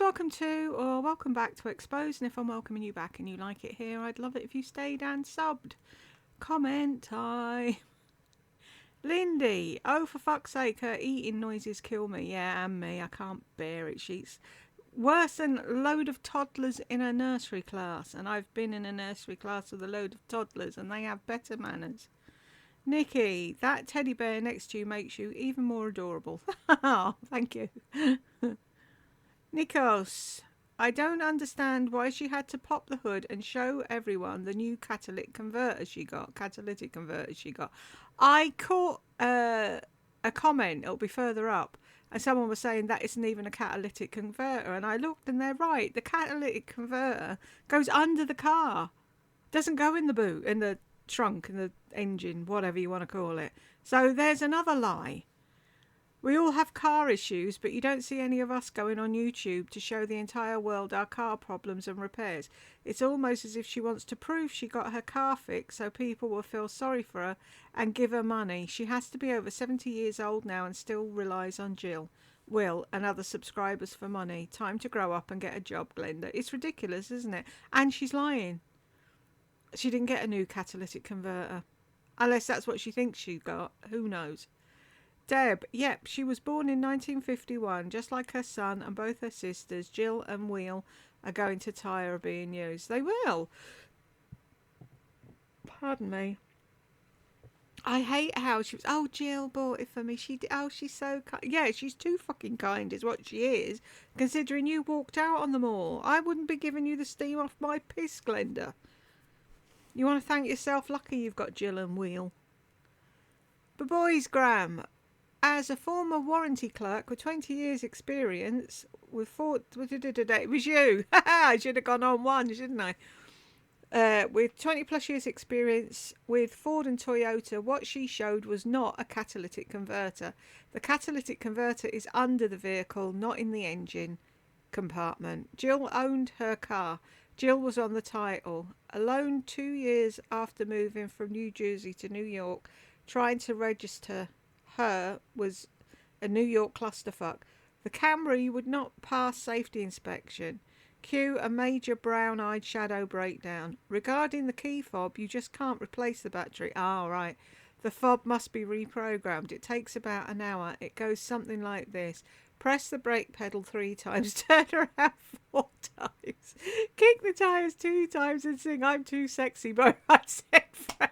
welcome back to Exposed. And if I'm welcoming you back and you like it here, I'd love it if you stayed and subbed. Comment time. Lindy, oh for fuck's sake, her eating noises kill me. Yeah, and me, I can't bear it. She's worse than a load of toddlers in a nursery class. And I've been in a nursery class with a load of toddlers and they have better manners. Nikki, that teddy bear next to you makes you even more adorable. Oh, thank you. Nikos, I don't understand why she had to pop the hood and show everyone the new catalytic converter she got. I caught a comment, it'll be further up, and someone was saying that isn't even a catalytic converter, and I looked and they're right. The catalytic converter goes under the car. Doesn't go in the boot, in the trunk, in the engine, whatever you want to call it. So there's another lie. We all have car issues, but you don't see any of us going on YouTube to show the entire world our car problems and repairs. It's almost as if she wants to prove she got her car fixed so people will feel sorry for her and give her money. She has to be over 70 years old now and still relies on Jill, Will and other subscribers for money. Time to grow up and get a job, Glenda. It's ridiculous, isn't it? And she's lying. She didn't get a new catalytic converter. Unless that's what she thinks she got. Who knows? Deb, yep, she was born in 1951, just like her son and both her sisters, Jill and Will, are going to tire of being used. They will. Pardon me. I hate how she was, oh, Jill bought it for me. She's so kind. Yeah, she's too fucking kind is what she is, considering you walked out on them all. I wouldn't be giving you the steam off my piss, Glenda. You want to thank yourself lucky you've got Jill and Will. But boys, Graham, as a former warranty clerk with 20 years experience with Ford, it was you. I should have gone on one, shouldn't I? With 20 plus years experience with Ford and Toyota, what she showed was not a catalytic converter. The catalytic converter is under the vehicle, not in the engine compartment. Jill owned her car. Jill was on the title. Alone 2 years after moving from New Jersey to New York, trying to register her was a New York clusterfuck. The Camry would not pass safety inspection. Cue a major brown-eyed shadow breakdown. Regarding the key fob, you just can't replace the battery. Ah, right. The fob must be reprogrammed. It takes about an hour. It goes something like this. Press the brake pedal 3 times, turn around 4 times, kick the tyres 2 times and sing I'm Too Sexy by my said friend.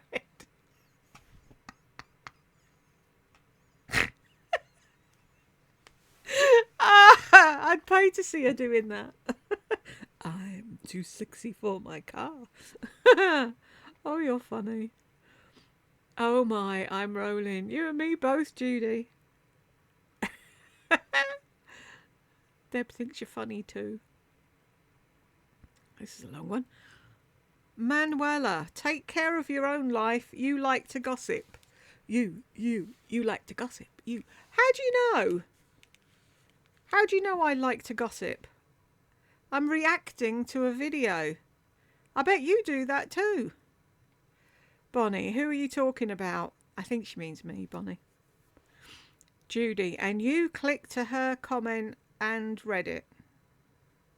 I'd pay to see her doing that. I'm too sexy for my car. Oh, you're funny. Oh my, I'm rolling. You and me both, Judy. Deb thinks you're funny too. This is a long one. Manuela, take care of your own life. You like to gossip. You like to gossip. How do you know? How do you know I like to gossip? I'm reacting to a video. I bet you do that too. Bonnie, who are you talking about? I think she means me, Bonnie. Judy, and you clicked to her comment and read it.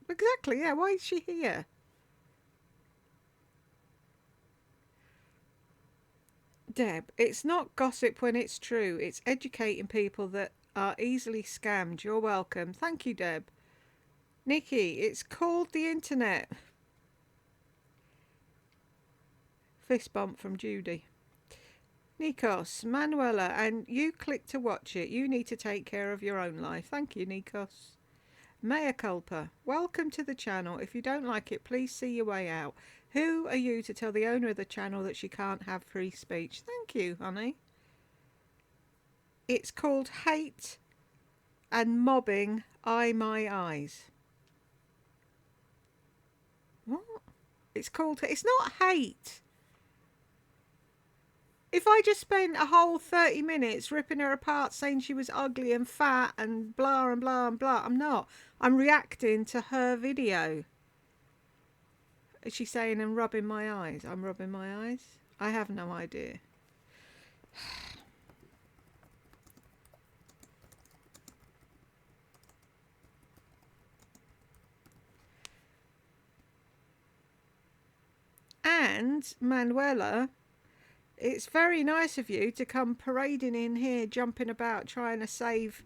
Exactly, yeah. Why is she here? Deb, it's not gossip when it's true. It's educating people that are easily scammed. You're welcome. Thank you, Deb. Nikki, it's called the internet. Fist bump from Judy. Nikos, Manuela, and you click to watch it. You need to take care of your own life. Thank you, Nikos. Mea culpa. Welcome to the channel. If you don't like it, please see your way out. Who are you to tell the owner of the channel that she can't have free speech? Thank you, honey. It's called hate and mobbing my eyes. What? It's not hate. If I just spent a whole 30 minutes ripping her apart saying she was ugly and fat and blah and blah and blah, I'm not. I'm reacting to her video. Is she saying and rubbing my eyes? I'm rubbing my eyes? I have no idea. And, Manuela, it's very nice of you to come parading in here, jumping about, trying to save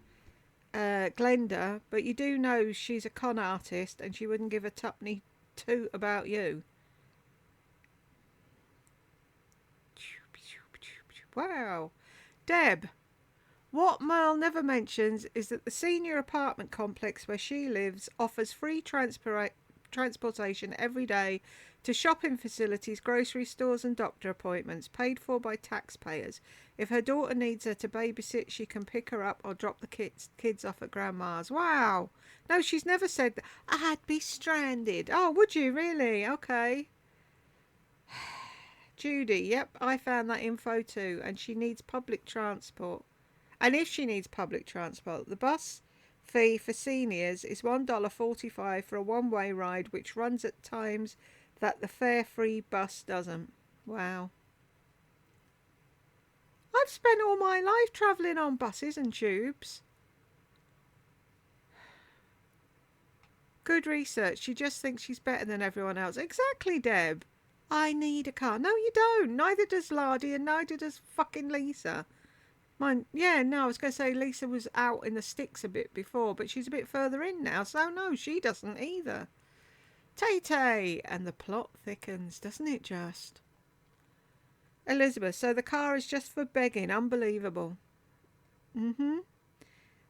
Glenda, but you do know she's a con artist and she wouldn't give a tuppenny toot about you. Wow. Deb, what Merle never mentions is that the senior apartment complex where she lives offers free transportation every day to shopping facilities, grocery stores and doctor appointments, paid for by taxpayers. If her daughter needs her to babysit, she can pick her up or drop the kids off at Grandma's. Wow. No, she's never said that. I'd be stranded. Oh, would you really? Okay. Judy, yep, I found that info too, and she needs public transport. And if she needs public transport, the bus fee for seniors is $1.45 for a one-way ride, which runs at times that the fare-free bus doesn't. Wow. I've spent all my life travelling on buses and tubes. Good research. She just thinks she's better than everyone else. Exactly, Deb. I need a car. No, you don't. Neither does Lardy and neither does fucking Lisa. Mine, yeah, no, I was going to say Lisa was out in the sticks a bit before, but she's a bit further in now, so no, she doesn't either. Tay-Tay! And the plot thickens, doesn't it just? Elizabeth, so the car is just for begging. Unbelievable. Mm-hmm.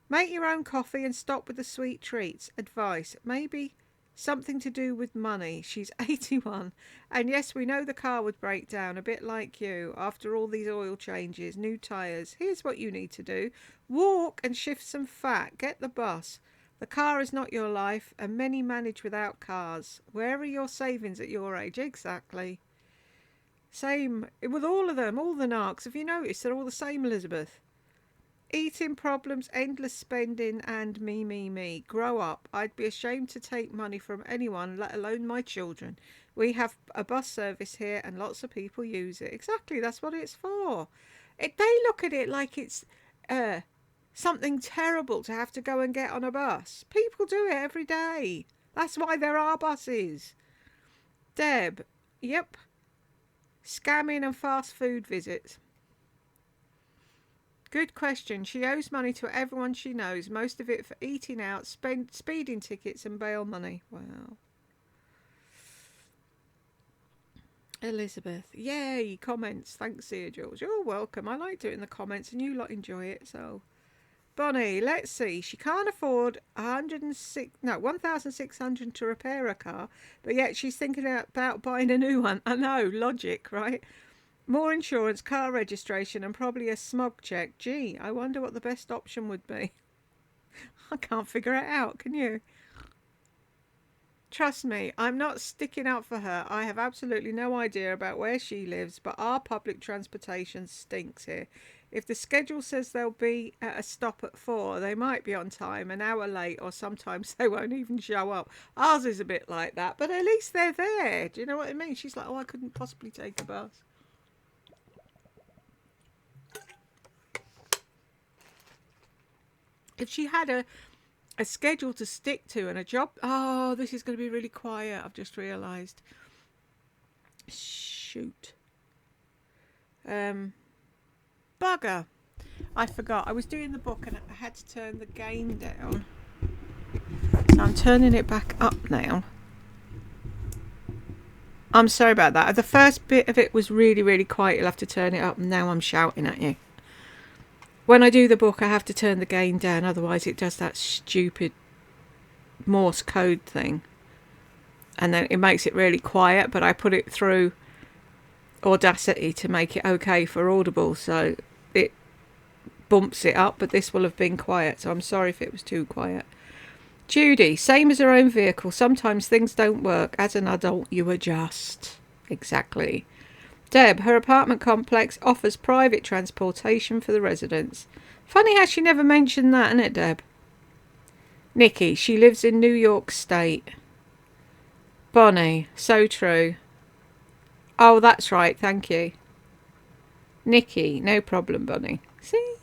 Make your own coffee and stop with the sweet treats. Advice. Maybe something to do with money. She's 81. And yes, we know the car would break down, a bit like you. After all these oil changes, new tyres. Here's what you need to do. Walk and shift some fat. Get the bus. The car is not your life, and many manage without cars. Where are your savings at your age? Exactly. Same with all of them, all the narcs. Have you noticed they're all the same, Elizabeth? Eating problems, endless spending, and me. Grow up. I'd be ashamed to take money from anyone, let alone my children. We have a bus service here and lots of people use it. Exactly, that's what it's for. They look at it like it's something terrible to have to go and get on a bus. People do it every day. That's why there are buses. Deb, yep. Scamming and fast food visits. Good question. She owes money to everyone she knows, most of it for eating out, speeding tickets and bail money. Wow. Elizabeth, yay, comments. Thanks, dear George. You're welcome. I like doing the comments and you lot enjoy it, so. Bonnie, let's see. She can't afford $1,600 to repair a car, but yet she's thinking about buying a new one. I know, logic, right? More insurance, car registration, and probably a smog check. Gee, I wonder what the best option would be. I can't figure it out, can you? Trust me, I'm not sticking up for her. I have absolutely no idea about where she lives, but our public transportation stinks here. If the schedule says they'll be at a stop at 4, they might be on time, an hour late, or sometimes they won't even show up. Ours is a bit like that, but at least they're there. Do you know what I mean? She's like, oh, I couldn't possibly take a bus. If she had a schedule to stick to and a job... Oh, this is going to be really quiet. I've just realised. Shoot. Bugger. I forgot. I was doing the book and I had to turn the gain down. So I'm turning it back up now. I'm sorry about that. The first bit of it was really, really quiet. You'll have to turn it up and now I'm shouting at you. When I do the book, I have to turn the gain down, otherwise it does that stupid Morse code thing. And then it makes it really quiet, but I put it through Audacity to make it okay for Audible, so it bumps it up, but this will have been quiet, so I'm sorry if it was too quiet. Judy, same as her own vehicle. Sometimes things don't work. As an adult, you adjust. Exactly. Deb, her apartment complex offers private transportation for the residents. Funny how she never mentioned that, isn't it, Deb? Nikki, she lives in New York State. Bonnie, so true. Oh, that's right, thank you. Nikki, no problem, Bonnie. See,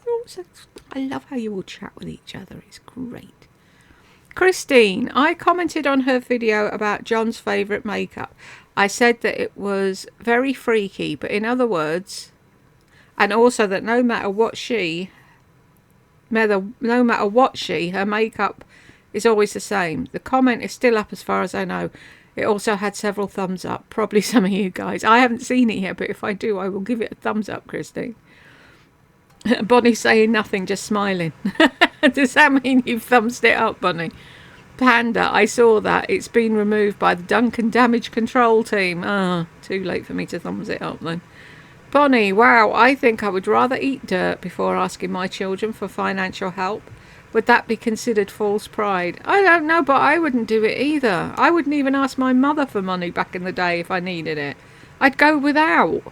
I love how you all chat with each other. It's great. Christine, I commented on her video about John's favourite makeup. I said that it was very freaky, but in other words, and also that no matter what her makeup is always the same. The comment is still up as far as I know. It also had several thumbs up. Probably some of you guys. I haven't seen it yet, but if I do, I will give it a thumbs up, Christine. Bonnie saying nothing, just smiling. Does that mean you've thumbsed it up, Bonnie? Panda, I saw that. It's been removed by the Duncan Damage Control team. Too late for me to thumbs it up then. Bonnie, wow, I think I would rather eat dirt before asking my children for financial help. Would that be considered false pride? I don't know, but I wouldn't do it either. I wouldn't even ask my mother for money back in the day if I needed it. I'd go without.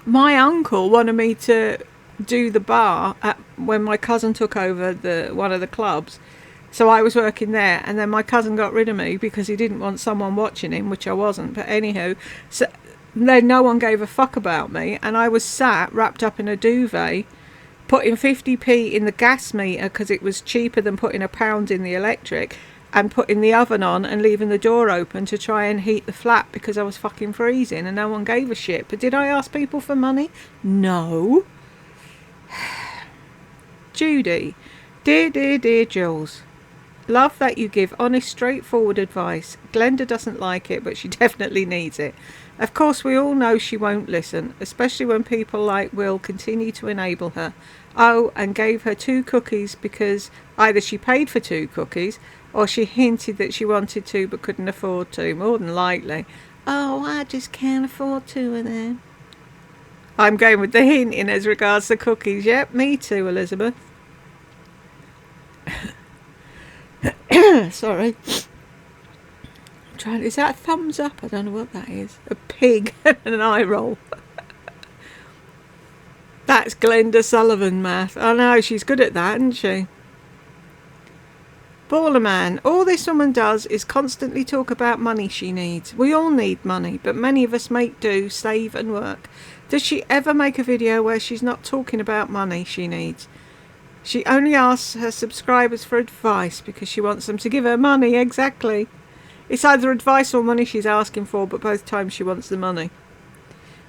My uncle wanted me to do the bar when my cousin took over one of the clubs. So I was working there, and then my cousin got rid of me because he didn't want someone watching him, which I wasn't. But anyhow, so then no one gave a fuck about me, and I was sat wrapped up in a duvet, putting 50p in the gas meter because it was cheaper than putting £1 in the electric, and putting the oven on and leaving the door open to try and heat the flat because I was fucking freezing, and no one gave a shit. But did I ask people for money? No. Judy, dear Jules, love that you give honest, straightforward advice. Glenda doesn't like it, but she definitely needs it. Of course, we all know she won't listen, especially when people like Will continue to enable her. Oh, and gave her 2 cookies because either she paid for 2 cookies or she hinted that she wanted to but couldn't afford to, more than likely. Oh, I just can't afford 2 of them. I'm going with the hinting as regards the cookies. Yep, me too, Elizabeth. Sorry. Is that a thumbs up? I don't know what that is. A pig and an eye roll. That's Glenda Sullivan math. I know, she's good at that, isn't she? Baller man, all this woman does is constantly talk about money she needs. We all need money, but many of us make do, save and work. Does she ever make a video where she's not talking about money she needs? She only asks her subscribers for advice because she wants them to give her money. Exactly. It's either advice or money she's asking for, but both times she wants the money.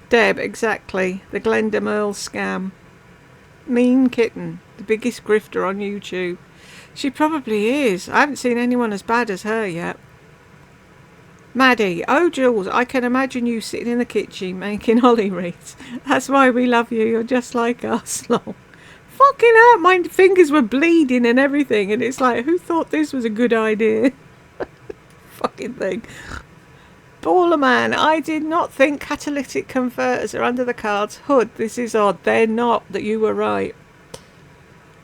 Deb, exactly. The Glenda Merle scam. Mean Kitten, the biggest grifter on YouTube. She probably is. I haven't seen anyone as bad as her yet. Maddie, oh Jules, I can imagine you sitting in the kitchen making holly wreaths. That's why we love you. You're just like us. Lol. Fucking hell, my fingers were bleeding and everything, and it's like, who thought this was a good idea? Fucking thing. Baller man, I did not think catalytic converters are under the car's hood. This is odd. They're not. That you were right.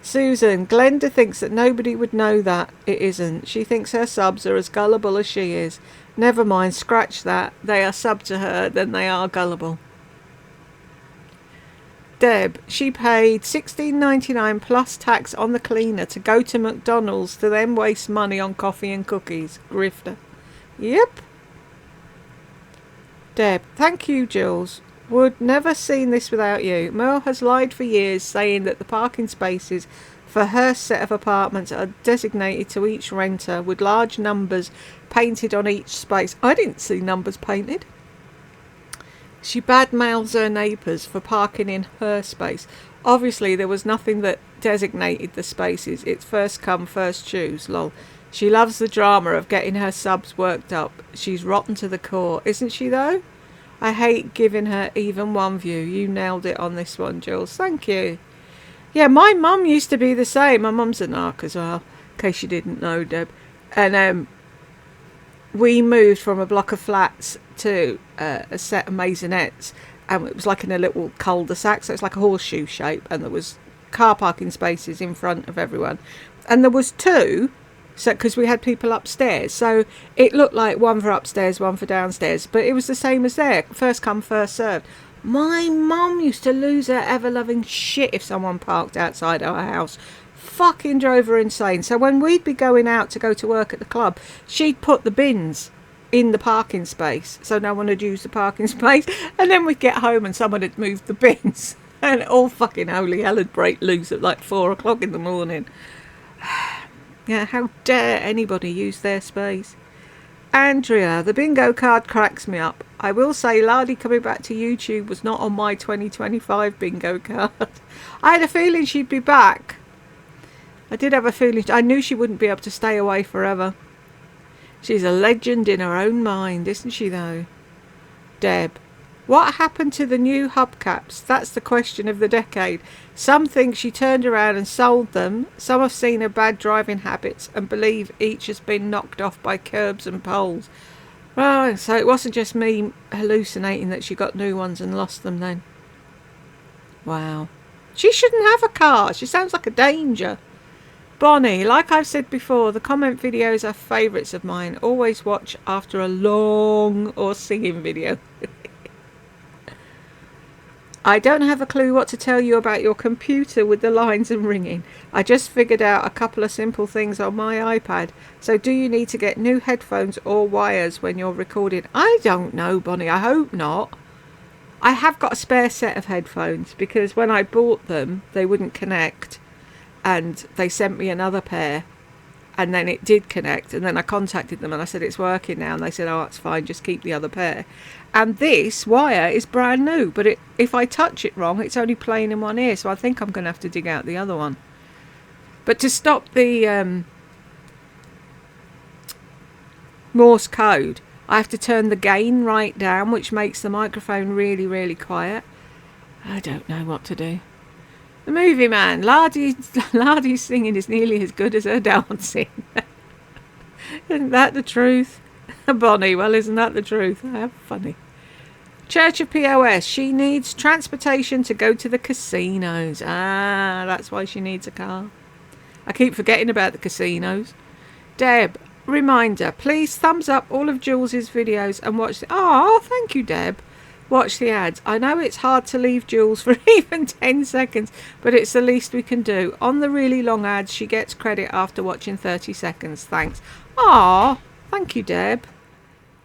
Susan, Glenda thinks that nobody would know that. It isn't. She thinks her subs are as gullible as she is. Never mind, scratch that. They are sub to her, then they are gullible. Deb, she paid $16.99 plus tax on the cleaner to go to McDonald's to then waste money on coffee and cookies. Grifter. Yep. Deb, thank you, Jules. Would never seen this without you. Merle has lied for years, saying that the parking spaces for her set of apartments are designated to each renter with large numbers painted on each space. I didn't see numbers painted. She badmouths her neighbours for parking in her space. Obviously, there was nothing that designated the spaces. It's first come, first choose, lol. She loves the drama of getting her subs worked up. She's rotten to the core, isn't she though? I hate giving her even one view. You nailed it on this one, Jules. Thank you. Yeah, my mum used to be the same. My mum's a narc as well, in case you didn't know, Deb. And we moved from a block of flats to a set of maisonettes, and it was like in a little cul-de-sac, so it's like a horseshoe shape, and there was car parking spaces in front of everyone, and there was 2, so because we had people upstairs, so it looked like one for upstairs, one for downstairs, but it was the same as there, first come, first served. My mum used to lose her ever-loving shit if someone parked outside our house. Fucking drove her insane. So when we'd be going out to go to work at the club, she'd put the bins in the parking space so no one would use the parking space, and then we'd get home and someone had moved the bins, and all fucking holy hell would break loose at like 4 o'clock in the morning. Yeah, how dare anybody use their space. Andrea, the bingo card cracks me up. I will say Lardy coming back to YouTube was not on my 2025 bingo card. I had a feeling she'd be back. I did have a feeling. I knew she wouldn't be able to stay away forever. She's a legend in her own mind, isn't she, though? Deb, what happened to the new hubcaps? That's the question of the decade. Some think she turned around and sold them. Some have seen her bad driving habits and believe each has been knocked off by curbs and poles. Oh, so it wasn't just me hallucinating that she got new ones and lost them then. Wow. She shouldn't have a car. She sounds like a danger. Bonnie, like I've said before, the comment videos are favourites of mine. Always watch after a long or singing video. I don't have a clue what to tell you about your computer with the lines and ringing. I just figured out a couple of simple things on my iPad. So do you need to get new headphones or wires when you're recording? I don't know, Bonnie. I hope not. I have got a spare set of headphones because when I bought them, they wouldn't connect. And they sent me another pair. And then it did connect. And then I contacted them and I said, it's working now. And they said, oh, that's fine. Just keep the other pair. And this wire is brand new. But if I touch it wrong, it's only playing in one ear. So I think I'm going to have to dig out the other one. But to stop the Morse code, I have to turn the gain right down, which makes the microphone really, really quiet. I don't know what to do. The movie man, Lardy's singing is nearly as good as her dancing. Isn't that the truth? Bonnie, well, isn't that the truth? How funny. Church of POS, she needs transportation to go to the casinos. Ah, that's why she needs a car. I keep forgetting about the casinos. Deb, reminder, please thumbs up all of Jules's videos and watch the... Oh, thank you, Deb. Watch the ads. I know it's hard to leave Jules for even 10 seconds, but it's the least we can do. On the really long ads, she gets credit after watching 30 seconds. Thanks. Aw, thank you, Deb.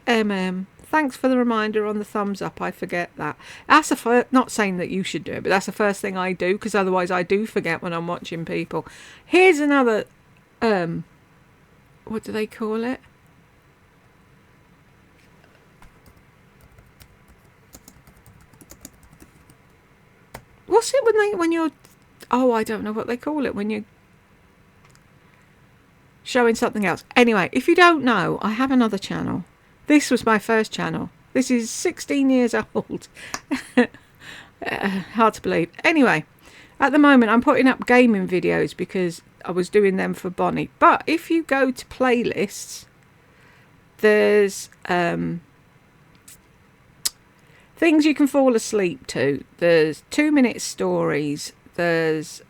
Thanks for the reminder on the thumbs up. I forget that. That's not saying that you should do it, but that's the first thing I do, because otherwise I do forget when I'm watching people. Here's another, what do they call it? What's it when you're... Oh, I don't know what they call it when you're showing something else. Anyway, if you don't know, I have another channel. This was my first channel. This is 16 years old. Hard to believe. Anyway, at the moment I'm putting up gaming videos because I was doing them for Bonnie. But if you go to playlists, there's... things you can fall asleep to. There's 2-minute stories. There's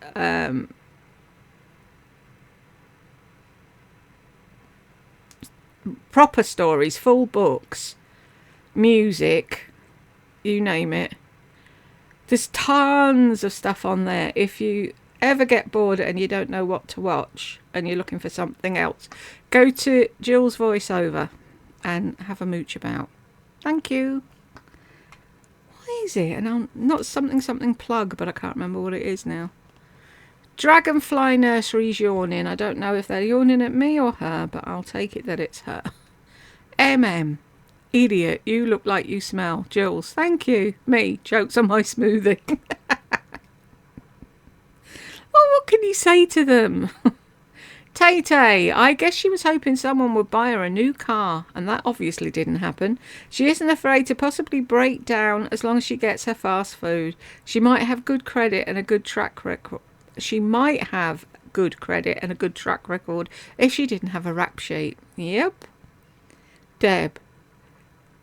proper stories, full books, music, you name it. There's tons of stuff on there. If you ever get bored and you don't know what to watch and you're looking for something else, go to Jill's voiceover and have a mooch about. Thank you. Is it? And I'm not something plug, but I can't remember what it is now. Dragonfly Nursery's yawning. I don't know if they're yawning at me or her, but I'll take it that it's her. Idiot, you look like you smell. Jules, thank you. Me, jokes on my smoothie. Well, what can you say to them? Tay-Tay, I guess she was hoping someone would buy her a new car, and that obviously didn't happen. She isn't afraid to possibly break down as long as she gets her fast food. She might have good credit and a good track record. She might have good credit and a good track record if she didn't have a rap sheet. Yep. Deb,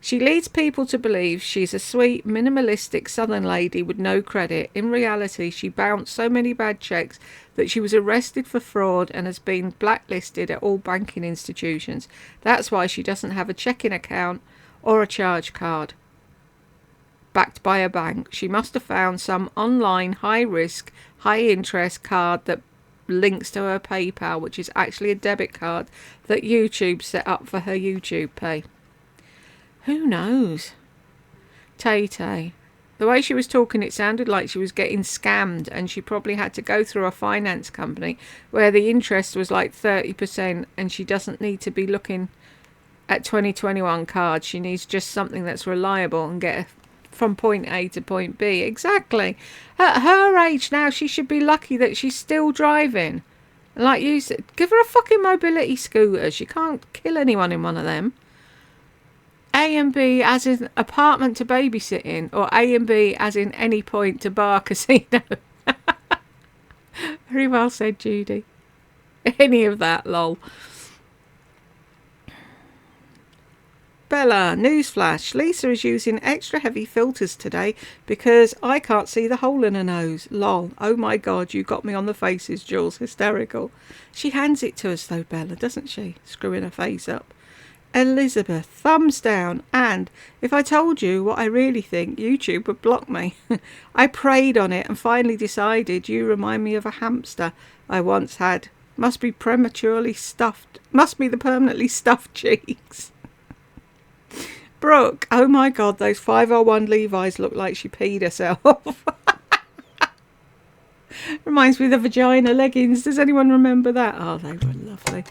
she leads people to believe she's a sweet, minimalistic southern lady with no credit. In reality, she bounced so many bad checks that she was arrested for fraud and has been blacklisted at all banking institutions. That's why she doesn't have a checking account or a charge card backed by a bank. She must have found some online high-risk, high-interest card that links to her PayPal, which is actually a debit card that YouTube set up for her YouTube pay. Who knows? Tay-Tay. The way she was talking, it sounded like she was getting scammed, and she probably had to go through a finance company where the interest was like 30%, and she doesn't need to be looking at 2021 cards. She needs just something that's reliable and get her from point A to point B. Exactly. At her age now, she should be lucky that she's still driving. Like you said, give her a fucking mobility scooter. She can't kill anyone in one of them. A and B as in apartment to babysitting, or A and B as in any point to bar, casino. Very well said, Judy. Any of that, lol. Bella, newsflash. Lisa is using extra heavy filters today because I can't see the hole in her nose. Lol. Oh my god, you got me on the faces, Jules. Hysterical. She hands it to us though, Bella, doesn't she? Screwing her face up. Elizabeth, thumbs down. And if I told you what I really think, YouTube would block me. I prayed on it and finally decided you remind me of a hamster I once had. Must be prematurely stuffed. Must be the permanently stuffed cheeks. Brooke, oh my god, those 501 Levi's look like she peed herself. Reminds me of the vagina leggings. Does anyone remember that? Oh, they were lovely.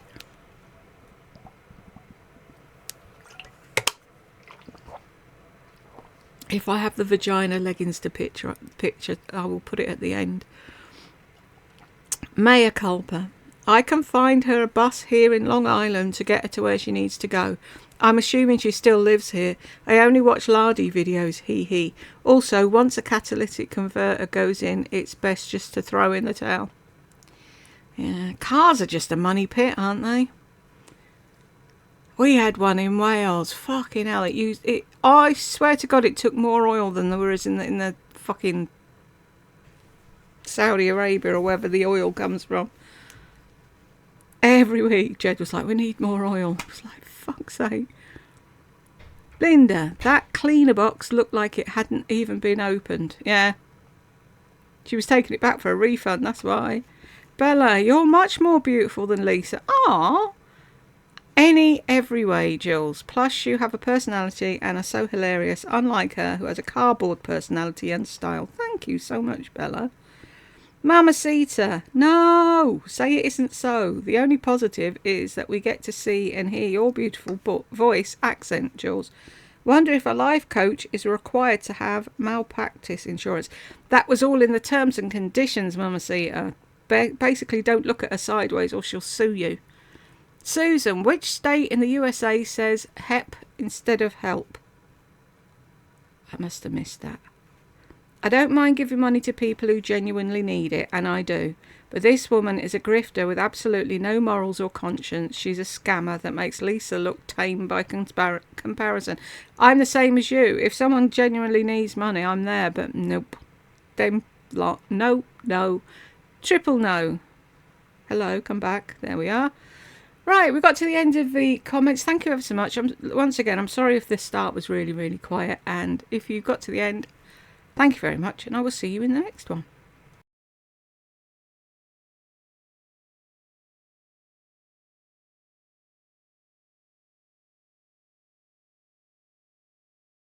If I have the vagina leggings to picture, I will put it at the end. Mea culpa. I can find her a bus here in Long Island to get her to where she needs to go. I'm assuming she still lives here. I only watch Lardy videos, hee hee. Also, once a catalytic converter goes in, it's best just to throw in the towel. Yeah, cars are just a money pit, aren't they? We had one in Wales. Fucking hell, I swear to God, it took more oil than there was in the fucking Saudi Arabia or wherever the oil comes from. Every week, Jed was like, we need more oil. I was like, fuck's sake. Linda, that cleaner box looked like it hadn't even been opened. Yeah. She was taking it back for a refund, that's why. Bella, you're much more beautiful than Lisa. Ah. Every way, Jules. Plus, you have a personality and are so hilarious, unlike her, who has a cardboard personality and style. Thank you so much, Bella. Mamacita, no, say it isn't so. The only positive is that we get to see and hear your beautiful voice accent, Jules. Wonder if a life coach is required to have malpractice insurance. That was all in the terms and conditions, Mamacita. Basically, don't look at her sideways or she'll sue you. Susan, which state in the USA says HEP instead of help? I must have missed that. I don't mind giving money to people who genuinely need it, and I do. But this woman is a grifter with absolutely no morals or conscience. She's a scammer that makes Lisa look tame by comparison. I'm the same as you. If someone genuinely needs money, I'm there, but nope. Them lot. No, no. Triple no. Hello, come back. There we are. Right, we got to the end of the comments. Thank you ever so much. Once again, I'm sorry if the start was really, really quiet. And if you got to the end, thank you very much. And I will see you in the next one.